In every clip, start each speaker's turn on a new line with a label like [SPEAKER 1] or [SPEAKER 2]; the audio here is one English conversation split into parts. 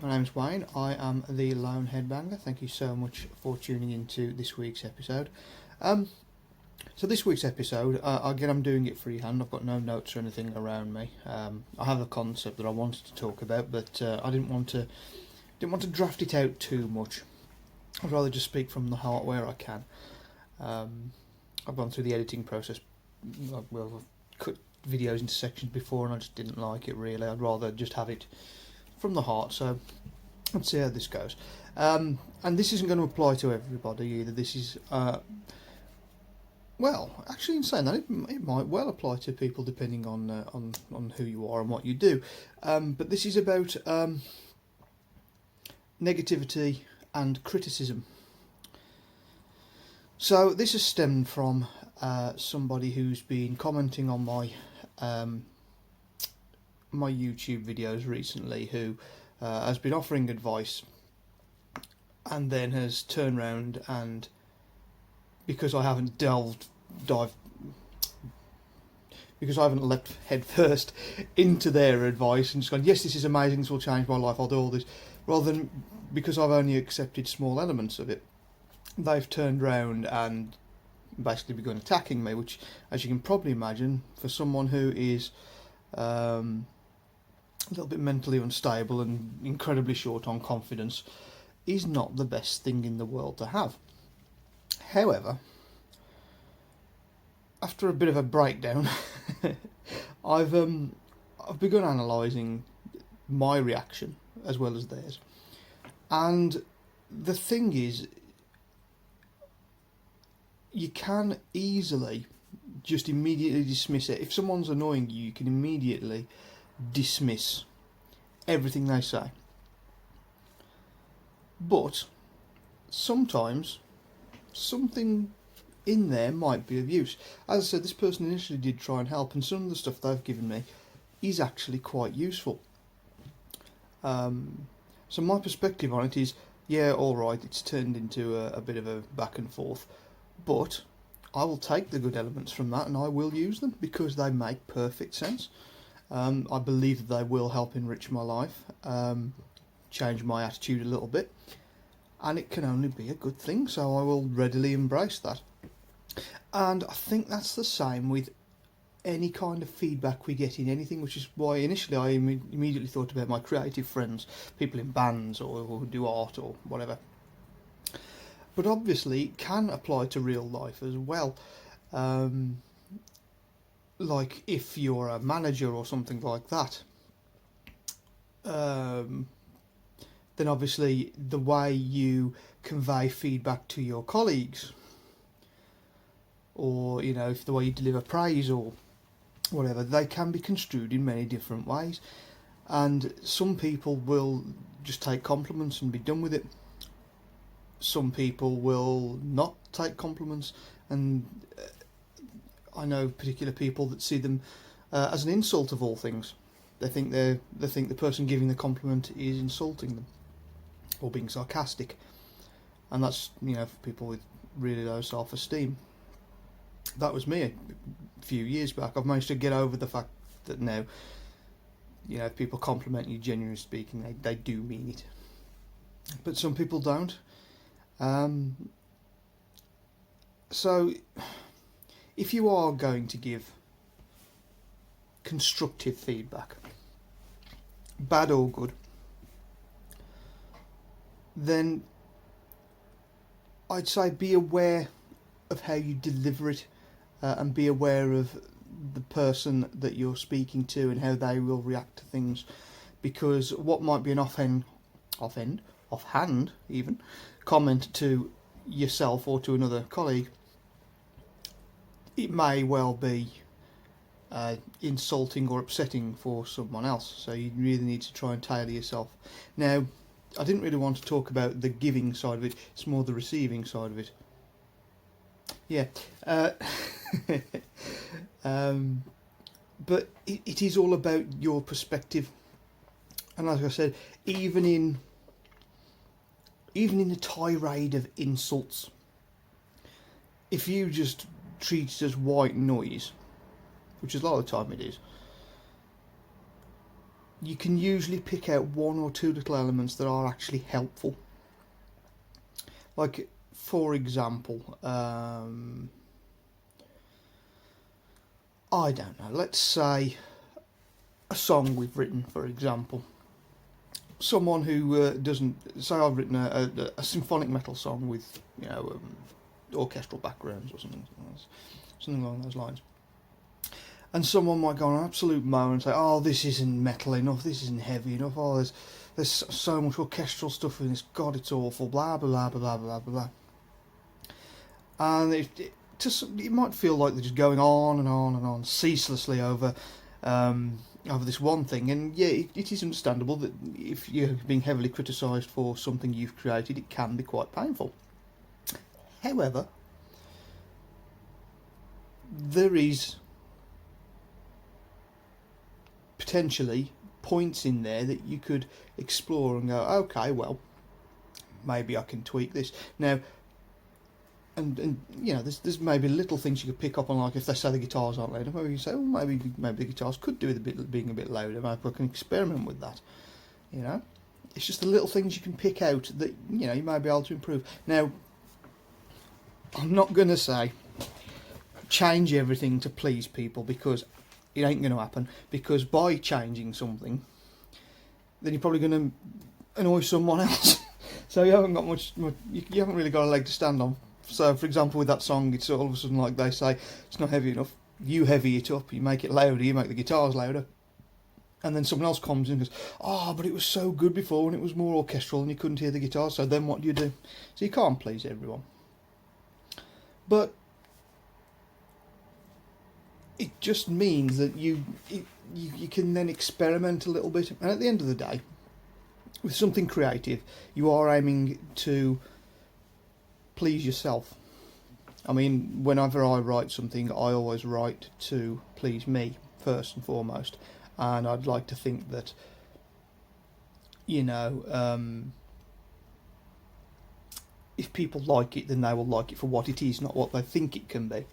[SPEAKER 1] My name's Wayne. I am the Lone Headbanger. Thank you so much for tuning into this week's episode. So this week's episode, again, I'm doing it freehand. I've got no notes or anything around me. I have a concept that I wanted to talk about, but I didn't want to draft it out too much. I'd rather just speak from the heart where I can. I've gone through the editing process. Well, I've cut videos into sections before, and I just didn't like it really. I'd rather just have it from the heart. So let's see how this goes. And this isn't going to apply to everybody either. This is well, actually, in saying that, it might well apply to people depending on who you are and what you do. But this is about negativity and criticism. So this has stemmed from somebody who's been commenting on my my YouTube videos recently, who has been offering advice, and then has turned around and, because I haven't because I haven't leapt head first into their advice and just gone, yes, this is amazing, this will change my life, I'll do all this, rather than because I've only accepted small elements of it, they've turned around and basically begun attacking me, which, as you can probably imagine, for someone who is a little bit mentally unstable and incredibly short on confidence, is not the best thing in the world to have. However, after a bit of a breakdown, I've begun analysing my reaction as well as theirs. And the thing is, you can easily just immediately dismiss it. If someone's annoying you, you can immediately dismiss everything they say. But sometimes something in there might be of use. As I said, this person initially did try and help, and some of the stuff they've given me is actually quite useful. So my perspective on it is, yeah, alright, it's turned into a bit of a back and forth, but I will take the good elements from that and I will use them because they make perfect sense. I believe that they will help enrich my life, change my attitude a little bit, and it can only be a good thing, so I will readily embrace that. And I think that's the same with any kind of feedback we get in anything, which is why initially I immediately thought about my creative friends, people in bands or who do art or whatever. But obviously it can apply to real life as well. Like if you're a manager or something like that, then obviously the way you convey feedback to your colleagues, or if the way you deliver praise or whatever, they can be construed in many different ways. And some people will just take compliments and be done with it. Some people will not take compliments, and I know particular people that see them as an insult of all things. They think the person giving the compliment is insulting them or being sarcastic, and that's for people with really low self-esteem. That was me a few years back. I've managed to get over the fact that now, if people compliment you, genuinely speaking, they do mean it. But some people don't. So, if you are going to give constructive feedback, bad or good, then I'd say be aware of how you deliver it, and be aware of the person that you're speaking to and how they will react to things, because what might be an offhand even comment to yourself or to another colleague, it may well be insulting or upsetting for someone else. So you really need to try and tailor yourself. Now, I didn't really want to talk about the giving side of it, it's more the receiving side of it. Yeah. But it is all about your perspective. And like I said, even in a tirade of insults, if you just treat it as white noise, which is a lot of the time it is, you can usually pick out one or two little elements that are actually helpful. Like, for example, I don't know, let's say a song we've written, for example. Someone who doesn't, say I've written a symphonic metal song with, orchestral backgrounds or something along those lines. And someone might go on an absolute moan and say, "Oh, this isn't metal enough. This isn't heavy enough. Oh, there's so much orchestral stuff in this. God, it's awful. Blah blah blah blah blah blah blah." And it might feel like they're just going on and on and on ceaselessly over this one thing. And yeah, it is understandable that if you're being heavily criticised for something you've created, it can be quite painful. However, there is potentially points in there that you could explore and go, okay, well, maybe I can tweak this. Now, and there's maybe little things you could pick up on, like if they say the guitars aren't loud enough, maybe you say, maybe the guitars could do with being a bit louder. Maybe I can experiment with that. It's just the little things you can pick out that you may be able to improve. Now, I'm not going to say change everything to please people, because it ain't going to happen. Because by changing something, then you're probably going to annoy someone else. So you haven't got much. You haven't really got a leg to stand on. So, for example, with that song, it's all of a sudden like they say it's not heavy enough. You heavy it up. You make it louder. You make the guitars louder. And then someone else comes in and goes, "Oh, but it was so good before when it was more orchestral and you couldn't hear the guitars." So then what do? So you can't please everyone. But it just means that you can then experiment a little bit. And at the end of the day, with something creative, you are aiming to please yourself. I mean, whenever I write something, I always write to please me first and foremost. And I'd like to think that, if people like it, then they will like it for what it is, not what they think it can be.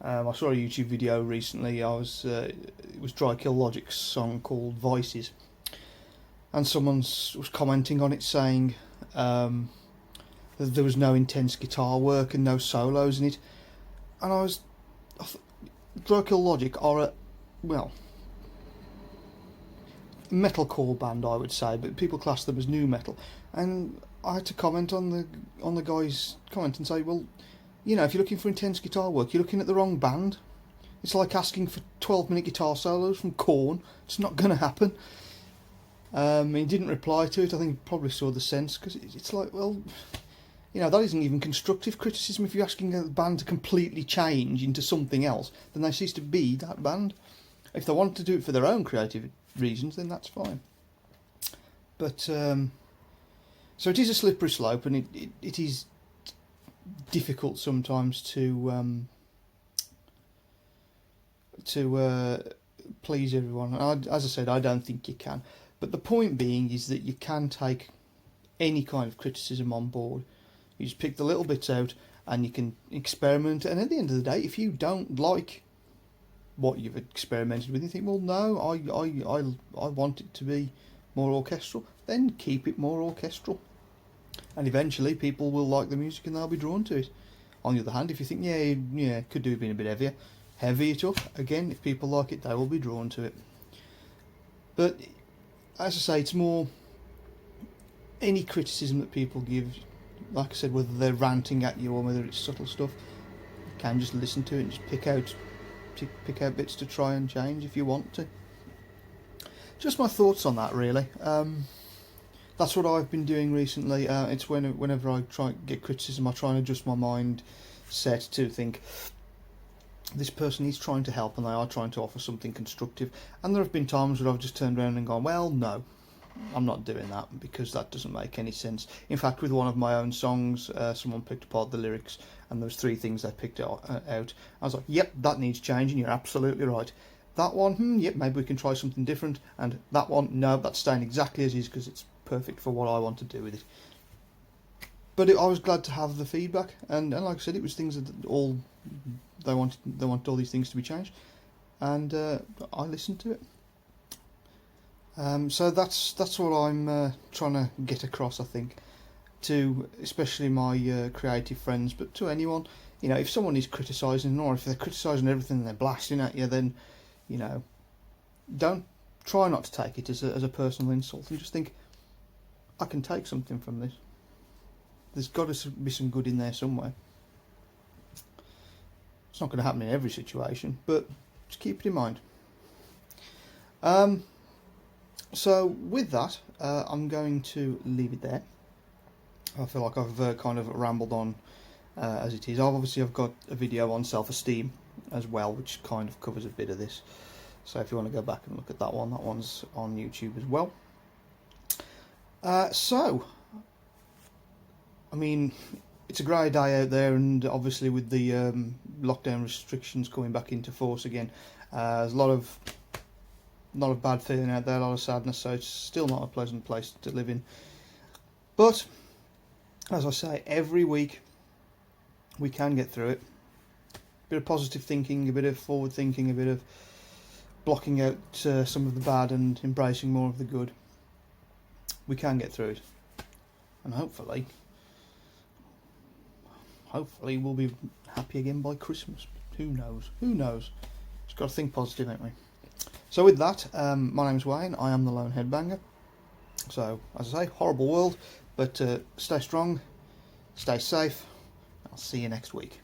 [SPEAKER 1] I saw a YouTube video recently. It was Dry Kill Logic's song called Voices, and someone was commenting on it saying that there was no intense guitar work and no solos in it. And Dry Kill Logic are metalcore band, I would say, but people class them as new metal. And I had to comment on the guy's comment and say, well, if you're looking for intense guitar work, you're looking at the wrong band. It's like asking for 12-minute guitar solos from Korn. It's not going to happen. He didn't reply to it. I think he probably saw the sense, because it's like, well, that isn't even constructive criticism. If you're asking a band to completely change into something else, then they cease to be that band. If they want to do it for their own creative reasons, then that's fine. But so it is a slippery slope, and it is difficult sometimes to please everyone. As I said, I don't think you can. But the point being is that you can take any kind of criticism on board. You just pick the little bits out and you can experiment. And at the end of the day, if you don't like what you've experimented with, you think, well, no, I want it to be more orchestral, then keep it more orchestral. And eventually people will like the music and they'll be drawn to it. On the other hand, if you think, yeah, could do have been a bit heavier, heavy it up. Again, if people like it, they will be drawn to it. But as I say, it's more any criticism that people give, like I said, whether they're ranting at you or whether it's subtle stuff, you can just listen to it and just pick out bits to try and change if you want to. Just my thoughts on that, really. That's what I've been doing recently. It's whenever I try and get criticism, I try and adjust my mindset to think, this person is trying to help and they are trying to offer something constructive. And there have been times where I've just turned around and gone, well, no, I'm not doing that, because that doesn't make any sense. In fact, with one of my own songs, someone picked apart the lyrics and there was 3 things they picked out. I was like, yep, that needs changing, you're absolutely right. That one, yep, maybe we can try something different. And that one, no, that's staying exactly as is because it's perfect for what I want to do with it. But I was glad to have the feedback, and like I said, it was things that they wanted all these things to be changed, and I listened to it. So that's what I'm trying to get across, I think, to especially my creative friends, but to anyone. You know, if someone is criticising, or if they're criticising everything and they're blasting at you, then, you know, don't try not to take it as a personal insult, and just think, I can take something from this. There's got to be some good in there somewhere. It's not going to happen in every situation, but just keep it in mind. So with that, I'm going to leave it there. I feel like I've kind of rambled on as it is. I've got a video on self-esteem as well, which kind of covers a bit of this. So if you want to go back and look at that one's on YouTube as well. So, I mean, it's a grey day out there, and obviously with the lockdown restrictions coming back into force again, there's a lot of bad feeling out there, a lot of sadness, so it's still not a pleasant place to live in. But, as I say, every week we can get through it. A bit of positive thinking, a bit of forward thinking, a bit of blocking out some of the bad and embracing more of the good. We can get through it. And hopefully we'll be happy again by Christmas. Who knows? Who knows? Just got to think positive, ain't we? So with that, my name's Wayne. I am the Lone Headbanger. So, as I say, horrible world, but stay strong, stay safe. I'll see you next week.